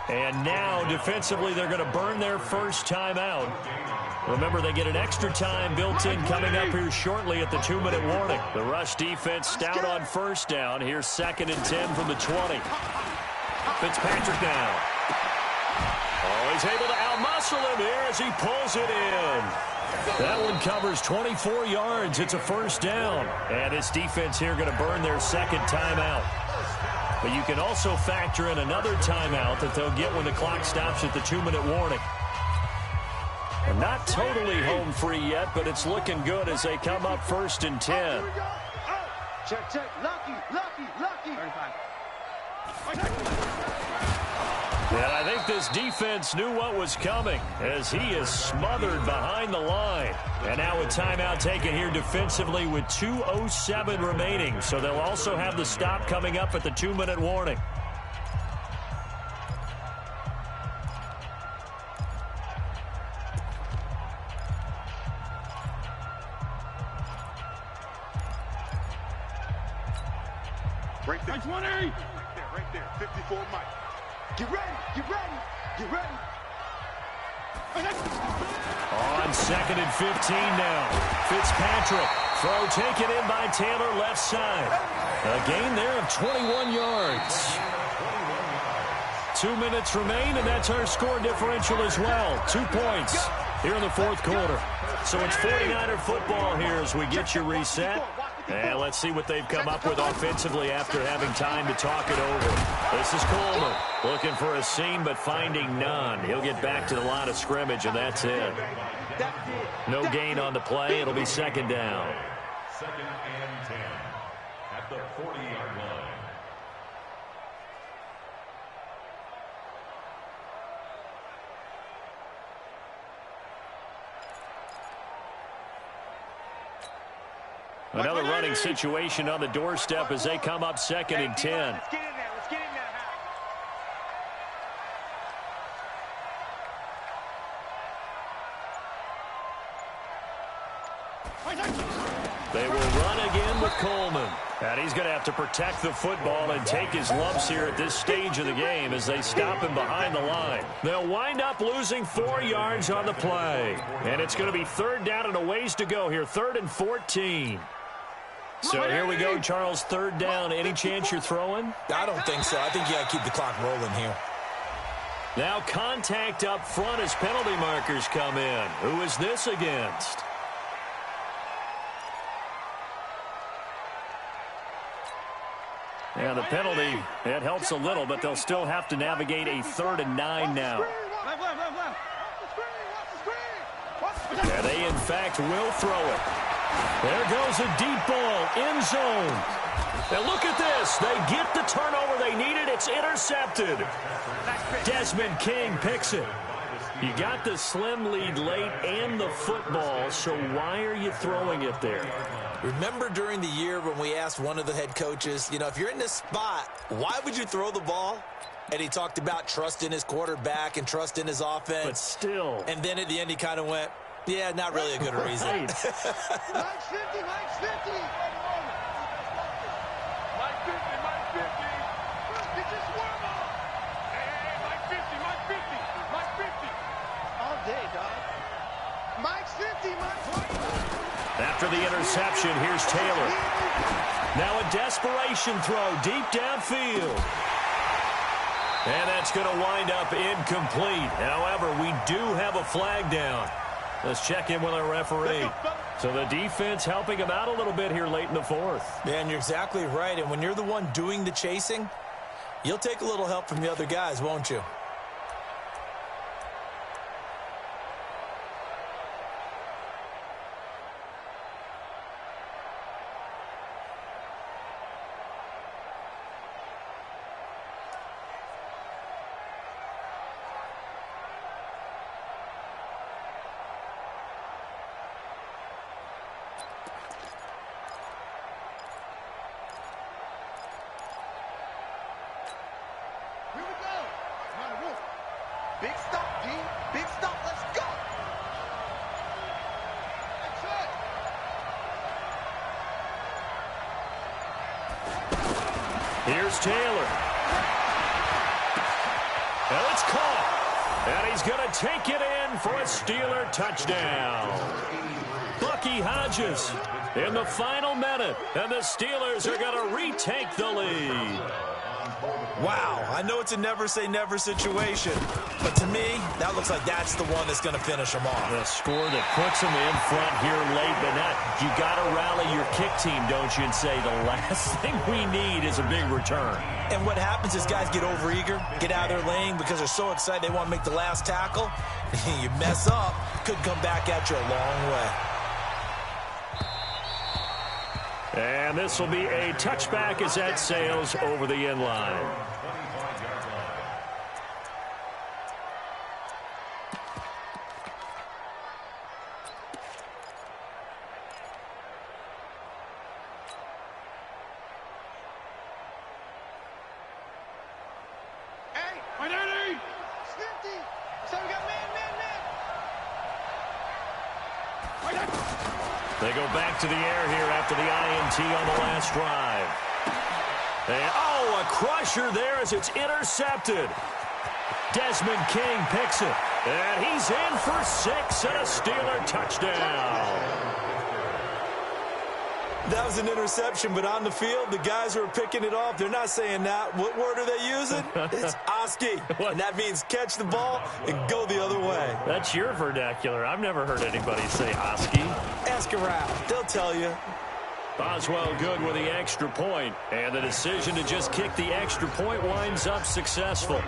And now, defensively, they're going to burn their first timeout. Remember, they get an extra time built in coming up here shortly at the 2-minute warning. The rush defense stout on first down. Here's 2nd and 10 from the 20. Fitzpatrick now. Oh, he's able to outmuscle him here as he pulls it in. That one covers 24 yards. It's a first down. And this defense here going to burn their second timeout. But you can also factor in another timeout that they'll get when the clock stops at the 2-minute warning. They're not totally home free yet, but it's looking good as they come up 1st and 10. Check, check. Lucky. 35. And I think this defense knew what was coming as he is smothered behind the line. And now a timeout taken here defensively with 2:07 remaining. So they'll also have the stop coming up at the 2-minute warning. Right there. 20. Right there. 54 Mike. Get ready. On 2nd and 15 now. Fitzpatrick. Throw taken in by Taylor left side. A gain there of 21 yards. 2 minutes remain, and that's our score differential as well. 2 points here in the 4th quarter. So it's 49er football here as we get you reset. And let's see what they've come up with offensively after having time to talk it over. This is Coleman looking for a seam but finding none. He'll get back to the line of scrimmage, and that's it. No gain on the play. It'll be 2nd down. 2nd and 10 at the 40-yard line. Another running situation on the doorstep as they come up 2nd and 10. Let's get in there. They will run again with Coleman. And he's going to have to protect the football and take his lumps here at this stage of the game as they stop him behind the line. They'll wind up losing 4 yards on the play. And it's going to be 3rd down and a ways to go here. 3rd and 14. So here we go, Charles, 3rd down. Any chance you're throwing? I don't think so. I think you got to keep the clock rolling here. Now contact up front as penalty markers come in. Who is this against? Yeah, the penalty, it helps a little, but they'll still have to navigate a 3rd and 9 now. And they, in fact, will throw it. There goes a deep ball, end zone. Now look at this. They get the turnover they needed. It's intercepted. Desmond King picks it. You got the slim lead late and the football, so why are you throwing it there? Remember during the year when we asked one of the head coaches, you know, if you're in this spot, why would you throw the ball? And he talked about trust in his quarterback and trust in his offense. But still. And then at the end he kind of went, yeah, not really a good reason. Mike's 50. Mike's 50. Mike 50. Get your swarm on. Hey, Mike 50. Mike 50. All day, dog. Mike's 50. Mike 20. After the interception, here's Taylor. Now a desperation throw deep downfield. And that's going to wind up incomplete. However, we do have a flag down. Let's check in with our referee. So the defense helping him out a little bit here late in the 4th. Yeah, and you're exactly right. And when you're the one doing the chasing, you'll take a little help from the other guys, won't you? Big stop, D. Big stop. Let's go. That's it. Here's Taylor. And it's caught. And he's going to take it in for a Steeler touchdown. Bucky Hodges in the final minute. And the Steelers are going to retake the lead. Wow, I know it's a never-say-never situation, but to me, that looks like that's the one that's going to finish them off. The score that puts them in front here late, but you got to rally your kick team, don't you, and say the last thing we need is a big return. And what happens is guys get overeager, get out of their lane because they're so excited they want to make the last tackle. You mess up, could come back at you a long way. And this will be a touchback as that sails over the end line. Hey, 180! 50! So we got man. They go back to the air here after the INT on the last drive. And, a crusher there as it's intercepted. Desmond King picks it. And he's in for 6 and a Steeler touchdown. That was an interception, but on the field, the guys who are picking it off, they're not saying that. What word are they using? It's Oski, and that means catch the ball and go the other way. That's your vernacular. I've never heard anybody say Oski. Ask around. They'll tell you. Boswell good with the extra point, and the decision to just kick the extra point winds up successful.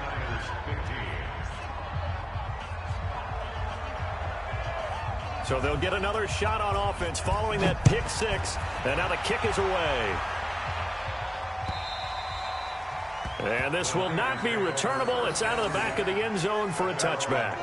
So they'll get another shot on offense following that pick 6. And now the kick is away. And this will not be returnable. It's out of the back of the end zone for a touchback.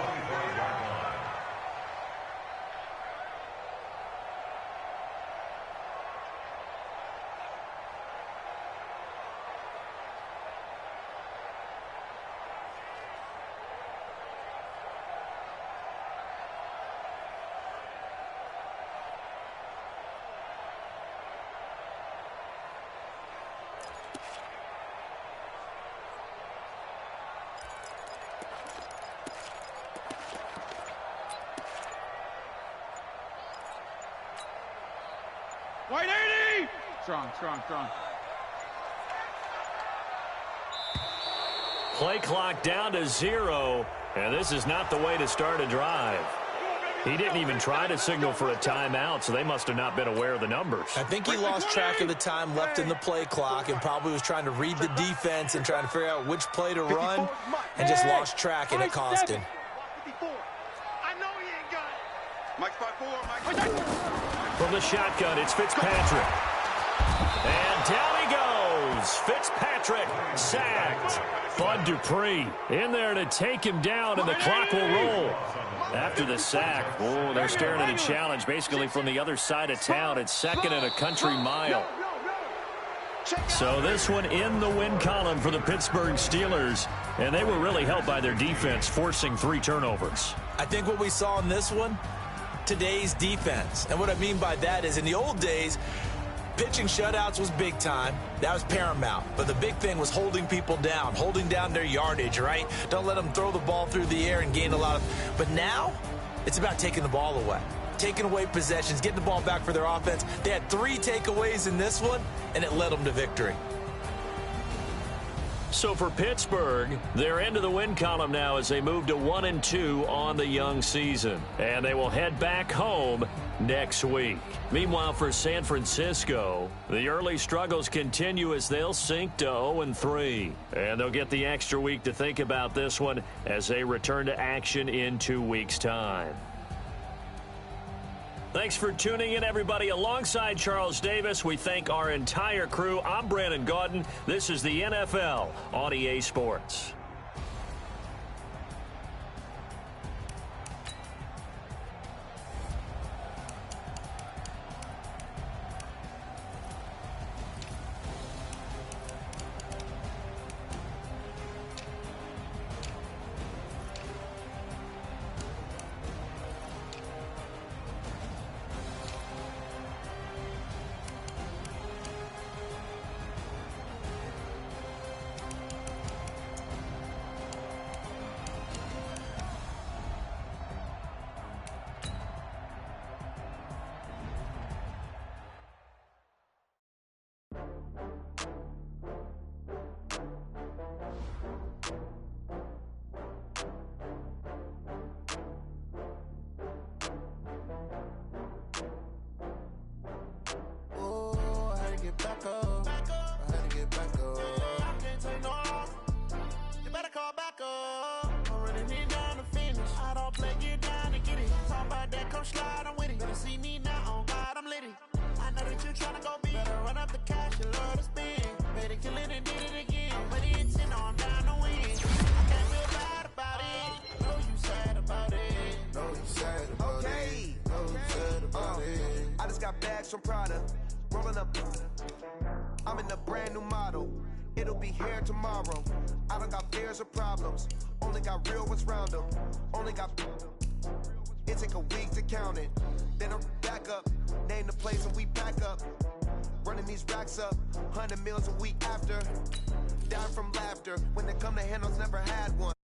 White 80! Strong. Play clock down to 0, and this is not the way to start a drive. He didn't even try to signal for a timeout, so they must have not been aware of the numbers. I think he lost track of the time left in the play clock and probably was trying to read the defense and trying to figure out which play to run and just lost track, and it cost him. I know he ain't got it. Mike's 5-4, From the shotgun, it's Fitzpatrick. And down he goes. Fitzpatrick sacked. Bud Dupree in there to take him down, and the clock will roll. After the sack, they're staring at a challenge basically from the other side of town. It's 2nd and a country mile. So this one in the win column for the Pittsburgh Steelers, and they were really helped by their defense, forcing 3 turnovers. I think what we saw in this one, today's defense. And what I mean by that is in the old days, pitching shutouts was big time. That was paramount. But the big thing was holding people down, holding down their yardage, right? Don't let them throw the ball through the air and gain a lot of... But now, it's about taking the ball away. Taking away possessions, getting the ball back for their offense. They had 3 takeaways in this one, and it led them to victory. So for Pittsburgh, they're into the win column now as they move to 1-2 on the young season. And they will head back home next week. Meanwhile, for San Francisco, the early struggles continue as they'll sink to 0-3. And they'll get the extra week to think about this one as they return to action in 2 weeks' time. Thanks for tuning in, everybody. Alongside Charles Davis, we thank our entire crew. I'm Brandon Gaudin. This is the NFL on EA Sports. got bags from Prada. Rolling up, I'm in a brand new model. It'll be here tomorrow. I don't got fears or problems. Only got real ones round them. Only got. It take a week to count it. Then I'm back up. Name the place and we back up. Running these racks up. 100 meals a week after. Dying from laughter. When they come to handles, never had one.